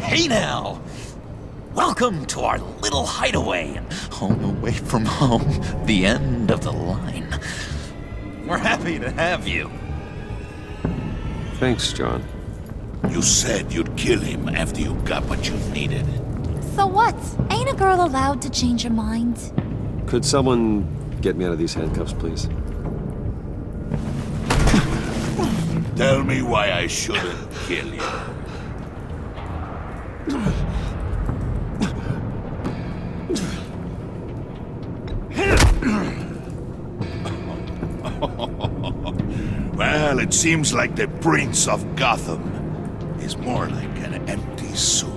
Hey now! Welcome to our little hideaway, home away from home, the end of the line. We're happy to have you. Thanks, John. You said you'd kill him after you got what you needed. So what? Ain't a girl allowed to change her mind? Could someone get me out of these handcuffs, please? Tell me why I shouldn't kill you. Well, it seems like the Prince of Gotham is more like an empty suit.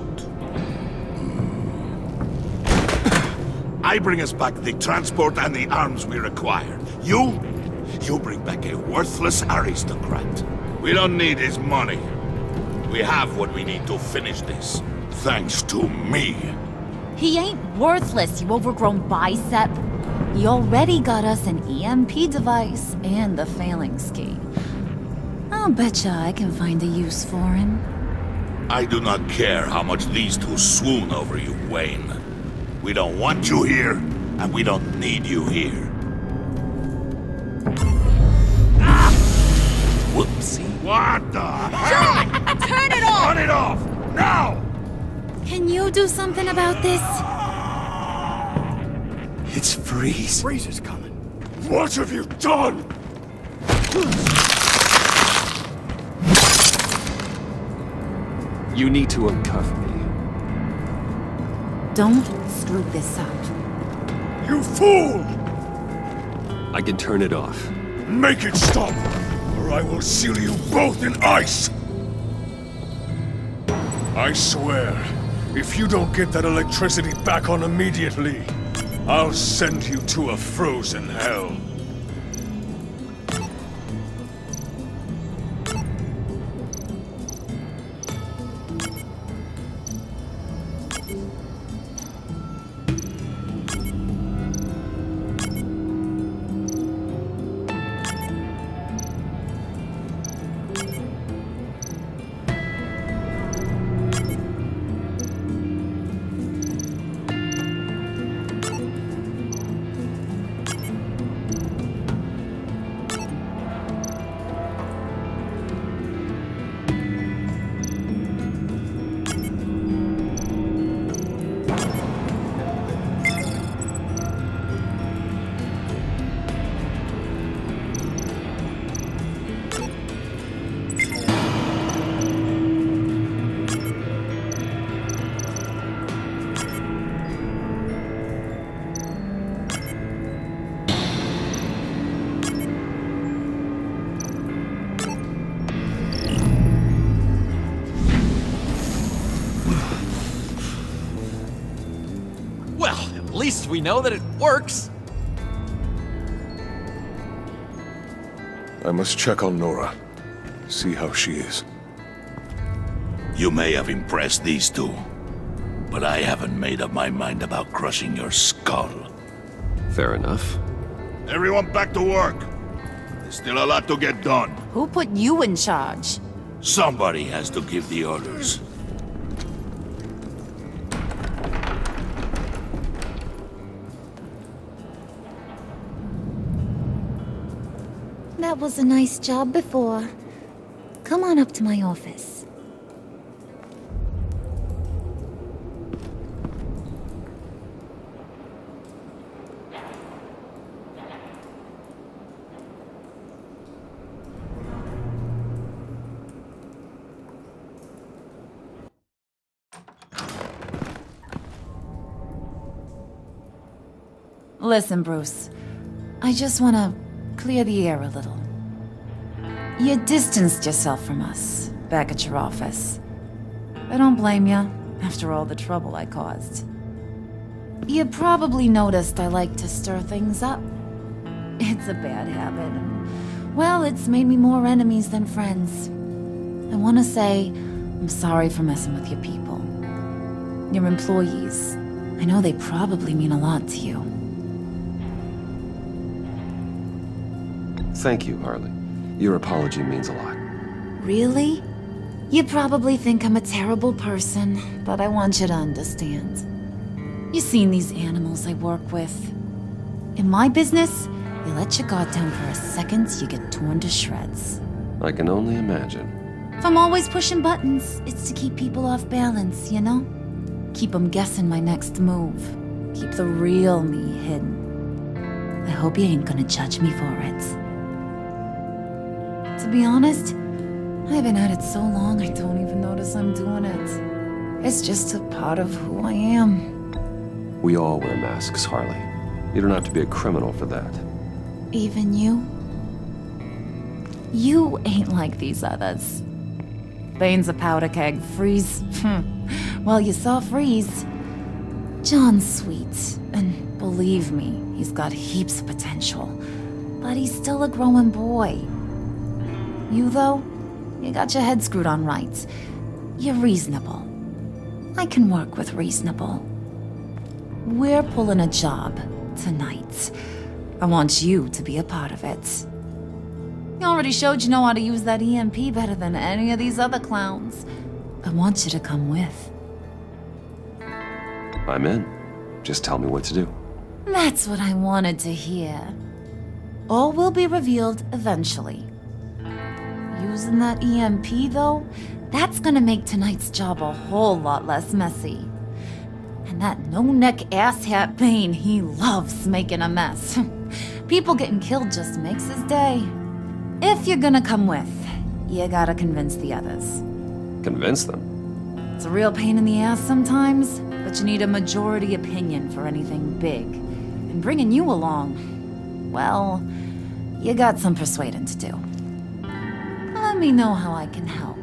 I bring us back the transport and the arms we require. You bring back a worthless aristocrat. We don't need his money. We have what we need to finish this, thanks to me. He ain't worthless, you overgrown bicep. He already got us an EMP device and the phalanx key. I'll betcha I can find a use for him. I do not care how much these two swoon over you, Wayne. We don't want you here, and we don't need you here. Whoopsie. What the hell? John! Turn it off! Turn it off! Now! Can you do something about this? It's Freeze. Freeze is coming. What have you done? You need to uncuff me. Don't screw this up. You fool! I can turn it off. Make it stop, or I will seal you both in ice! I swear, if you don't get that electricity back on immediately, I'll send you to a frozen hell. At least we know that it works. I must check on Nora. See how she is. You may have impressed these two, but I haven't made up my mind about crushing your skull. Fair enough. Everyone back to work. There's still a lot to get done. Who put you in charge? Somebody has to give the orders. That was a nice job before. Come on up to my office. Listen, Bruce. I just want to clear the air a little. You distanced yourself from us, back at your office. I don't blame you, after all the trouble I caused. You probably noticed I like to stir things up. It's a bad habit, and, well, it's made me more enemies than friends. I want to say, I'm sorry for messing with your people. Your employees. I know they probably mean a lot to you. Thank you, Harley. Your apology means a lot. Really? You probably think I'm a terrible person, but I want you to understand. You've seen these animals I work with. In my business, you let your guard down for a second, you get torn to shreds. I can only imagine. If I'm always pushing buttons, it's to keep people off balance, you know? Keep them guessing my next move. Keep the real me hidden. I hope you ain't gonna judge me for it. To be honest, I've been at it so long I don't even notice I'm doing it. It's just a part of who I am. We all wear masks, Harley. You don't have to be a criminal for that. Even you? You ain't like these others. Bane's a powder keg. Freeze. Well, you saw Freeze. John's sweet, and believe me, he's got heaps of potential. But he's still a growing boy. You, though, you got your head screwed on right. You're reasonable. I can work with reasonable. We're pulling a job tonight. I want you to be a part of it. You already showed you know how to use that EMP better than any of these other clowns. I want you to come with. I'm in. Just tell me what to do. That's what I wanted to hear. All will be revealed eventually. Using that EMP, though, that's gonna make tonight's job a whole lot less messy. And that no-neck asshat Bane, he loves making a mess. People getting killed just makes his day. If you're gonna come with, you gotta convince the others. Convince them. It's a real pain in the ass sometimes, but you need a majority opinion for anything big. And bringing you along, well, you got some persuading to do. Let me know how I can help.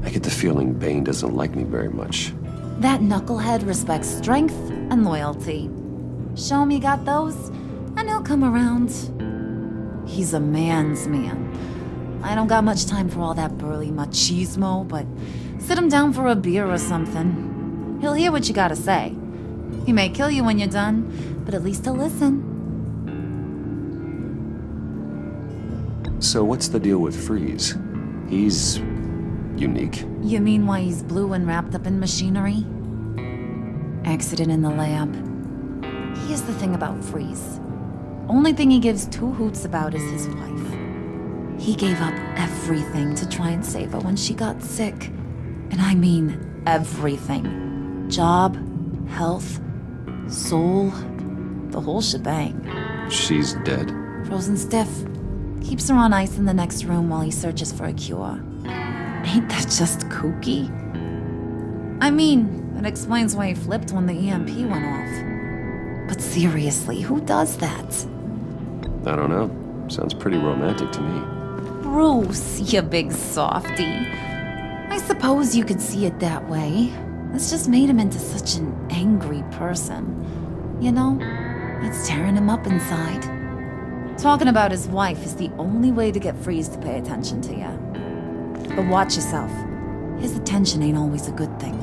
I get the feeling Bane doesn't like me very much. That knucklehead respects strength and loyalty. Show him you got those, and he'll come around. He's a man's man. I don't got much time for all that burly machismo, but sit him down for a beer or something. He'll hear what you gotta say. He may kill you when you're done, but at least he'll listen. So what's the deal with Freeze? He's unique. You mean why he's blue and wrapped up in machinery? Accident in the lab. Here's the thing about Freeze. Only thing he gives two hoots about is his wife. He gave up everything to try and save her when she got sick. And I mean everything. Job, health, soul, the whole shebang. She's dead. Frozen stiff. Keeps her on ice in the next room while he searches for a cure. Ain't that just kooky? I mean, that explains why he flipped when the EMP went off. But seriously, who does that? I don't know. Sounds pretty romantic to me. Bruce, you big softy. I suppose you could see it that way. It's just made him into such an angry person. You know, it's tearing him up inside. Talking about his wife is the only way to get Freeze to pay attention to you. But watch yourself. His attention ain't always a good thing.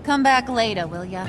Come back later, will ya?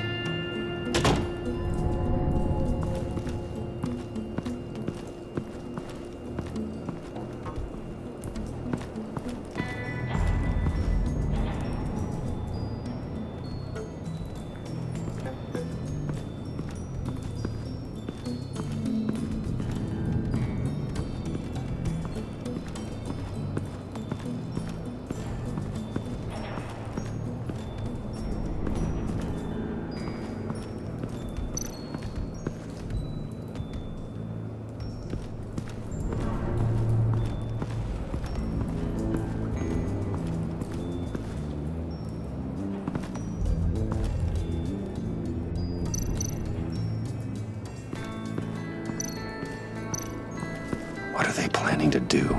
planning to do.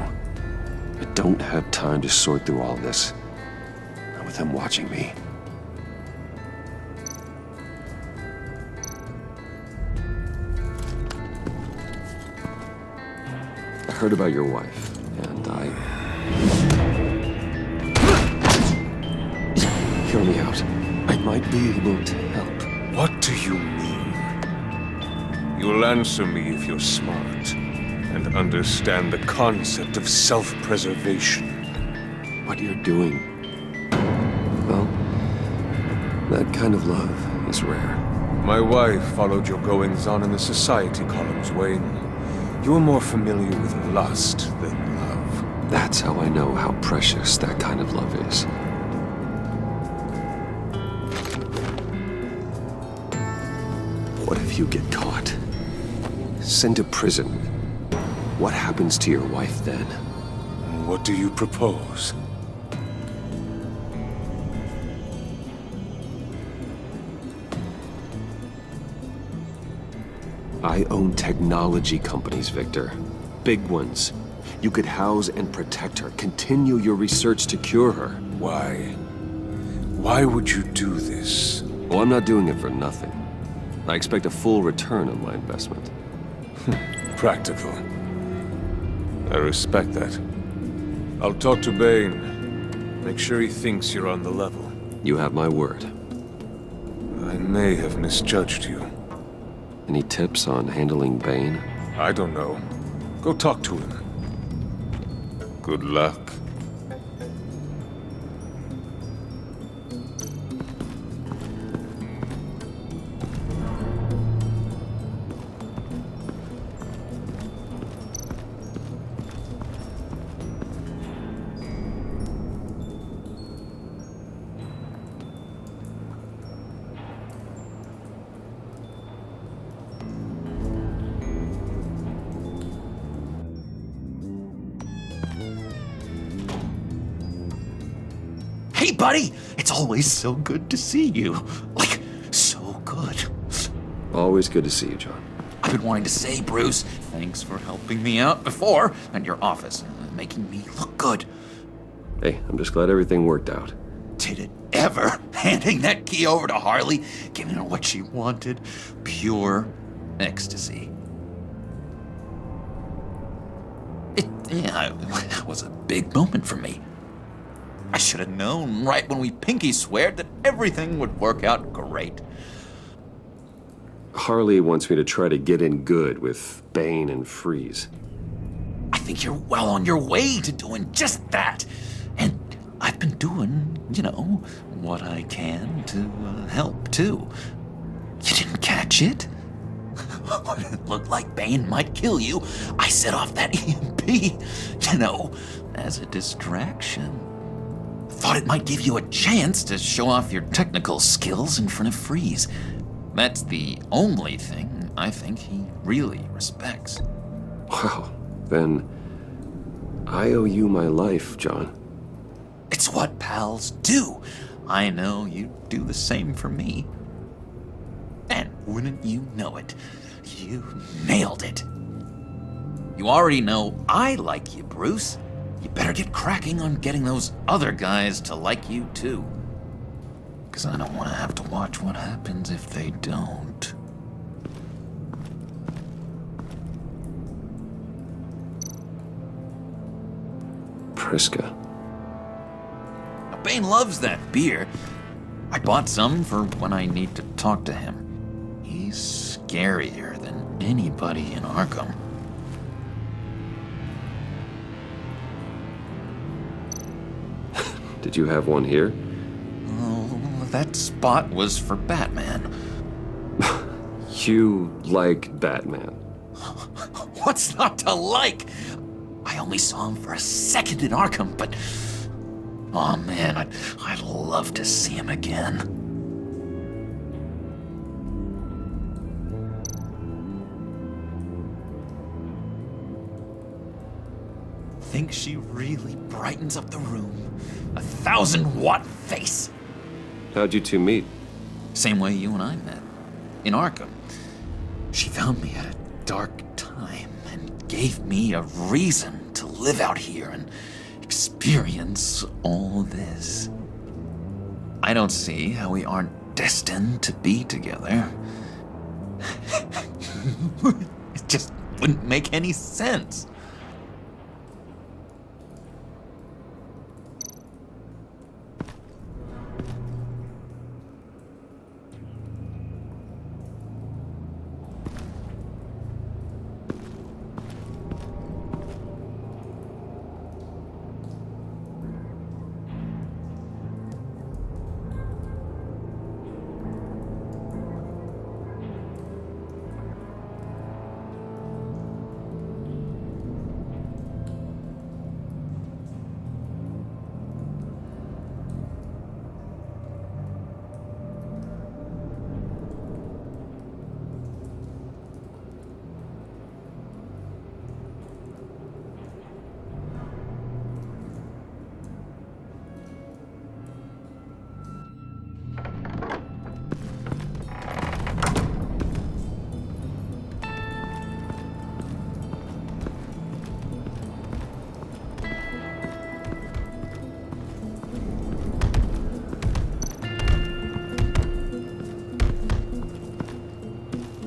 I don't have time to sort through all this. Not with him watching me. I heard about your wife, and Hear me out. I might be able to help. What do you mean? You'll answer me if you're smart and understand the concept of self-preservation. What you're doing. Well, that kind of love is rare. My wife followed your goings-on in the society columns, Wayne. You are more familiar with lust than love. That's how I know how precious that kind of love is. What if you get caught? Sent to prison. What happens to your wife then? What do you propose? I own technology companies, Victor. Big ones. You could house and protect her, continue your research to cure her. Why? Why would you do this? Well, I'm not doing it for nothing. I expect a full return on my investment. Practical. I respect that. I'll talk to Bane. Make sure he thinks you're on the level. You have my word. I may have misjudged you. Any tips on handling Bane? I don't know. Go talk to him. Good luck. Hey, buddy! It's always so good to see you. Like, so good. Always good to see you, John. I've been wanting to say, Bruce, thanks for helping me out before, and your office, making me look good. Hey, I'm just glad everything worked out. Did it ever? Handing that key over to Harley, giving her what she wanted. Pure ecstasy. It was a big moment for me. I should have known right when we pinky sweared that everything would work out great. Harley wants me to try to get in good with Bane and Freeze. I think you're well on your way to doing just that. And I've been doing, what I can to help, too. You didn't catch it? When it looked like Bane might kill you, I set off that EMP, as a distraction. Thought it might give you a chance to show off your technical skills in front of Freeze. That's the only thing I think he really respects. Wow, then I owe you my life, John. It's what pals do. I know you do the same for me. And wouldn't you know it, you nailed it. You already know I like you, Bruce. You better get cracking on getting those other guys to like you too. 'Cause I don't want to have to watch what happens if they don't. Priska. Bane loves that beer. I bought some for when I need to talk to him. He's scarier than anybody in Arkham. Did you have one here? Oh, that spot was for Batman. You like Batman. What's not to like? I only saw him for a second in Arkham, but... oh man, I'd love to see him again. Think she really brightens up the room. 1,000-watt face. How'd you two meet? Same way you and I met. In Arkham. She found me at a dark time and gave me a reason to live out here and experience all this. I don't see how we aren't destined to be together. It just wouldn't make any sense.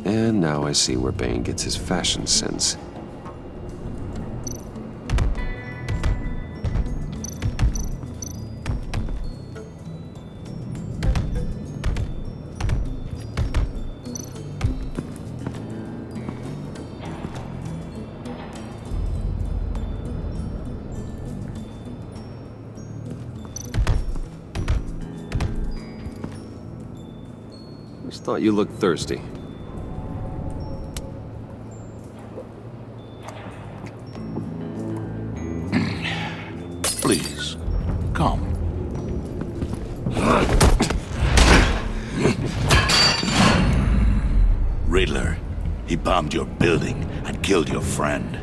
And now I see where Bane gets his fashion sense. Just thought you looked thirsty. Please, come. Riddler, he bombed your building and killed your friend.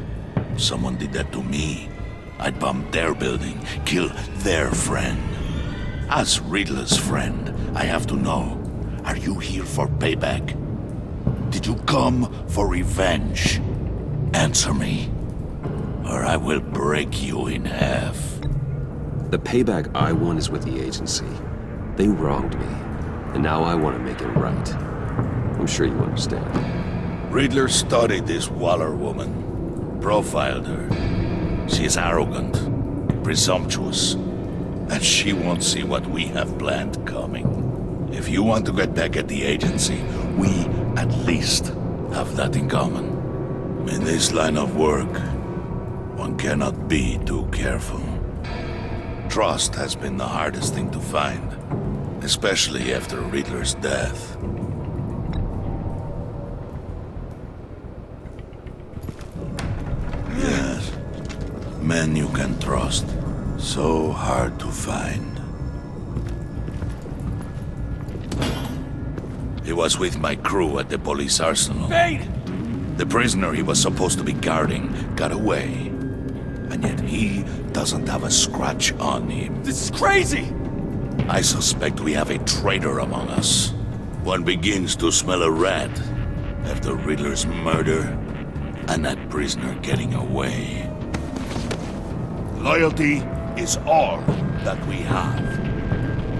Someone did that to me. I'd bomb their building, kill their friend. As Riddler's friend, I have to know, are you here for payback? Did you come for revenge? Answer me, or I will break you in half. The payback I want is with the agency. They wronged me, and now I want to make it right. I'm sure you understand. Riddler studied this Waller woman, profiled her. She is arrogant, presumptuous, and she won't see what we have planned coming. If you want to get back at the agency, we at least have that in common. In this line of work, one cannot be too careful. Trust has been the hardest thing to find, especially after Riddler's death. Yes, men you can trust, so hard to find. He was with my crew at the police arsenal. Bane! The prisoner he was supposed to be guarding got away. And yet he doesn't have a scratch on him. This is crazy! I suspect we have a traitor among us. One begins to smell a rat after Riddler's murder and that prisoner getting away. Loyalty is all that we have.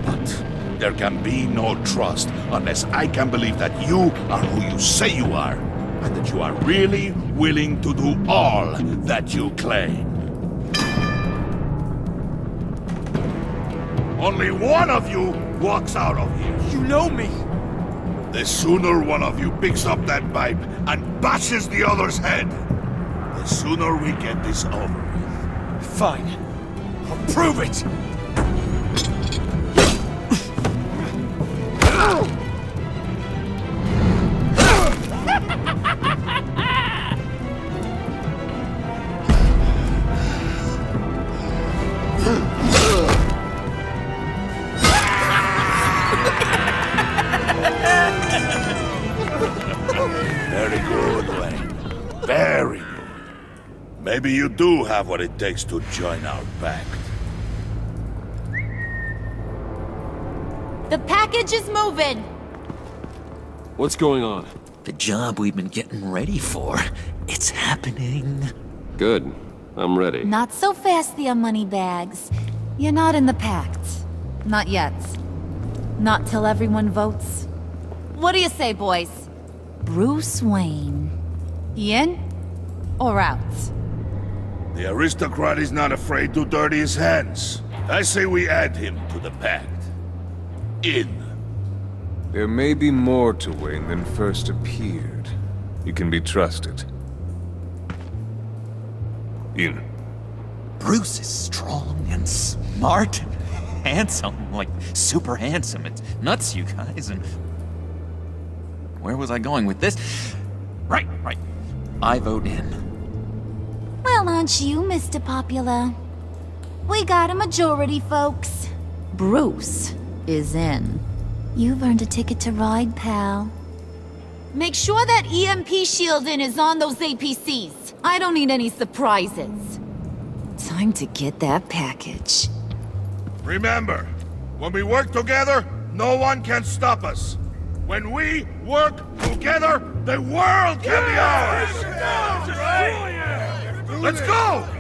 But there can be no trust unless I can believe that you are who you say you are, and that you are really willing to do all that you claim. Only one of you walks out of here. You know me! The sooner one of you picks up that pipe and bashes the other's head, the sooner we get this over with. Fine. I'll prove it! Very good, Wayne. Very good. Maybe you do have what it takes to join our pact. The package is moving! What's going on? The job we've been getting ready for, it's happening. Good. I'm ready. Not so fast there, moneybags. You're not in the pact. Not yet. Not till everyone votes. What do you say, boys? Bruce Wayne. In or out? The aristocrat is not afraid to dirty his hands. I say we add him to the pact. In. There may be more to Wayne than first appeared. You can be trusted. In. Bruce is strong and smart and handsome, like super handsome. It's nuts, you guys. And where was I going with this? Right. I vote in. Well, aren't you, Mr. Popular? We got a majority, folks. Bruce is in. You've earned a ticket to ride, pal. Make sure that EMP shielding is on those APCs. I don't need any surprises. Time to get that package. Remember, when we work together, no one can stop us. When we work together, the world can be ours! Let's go!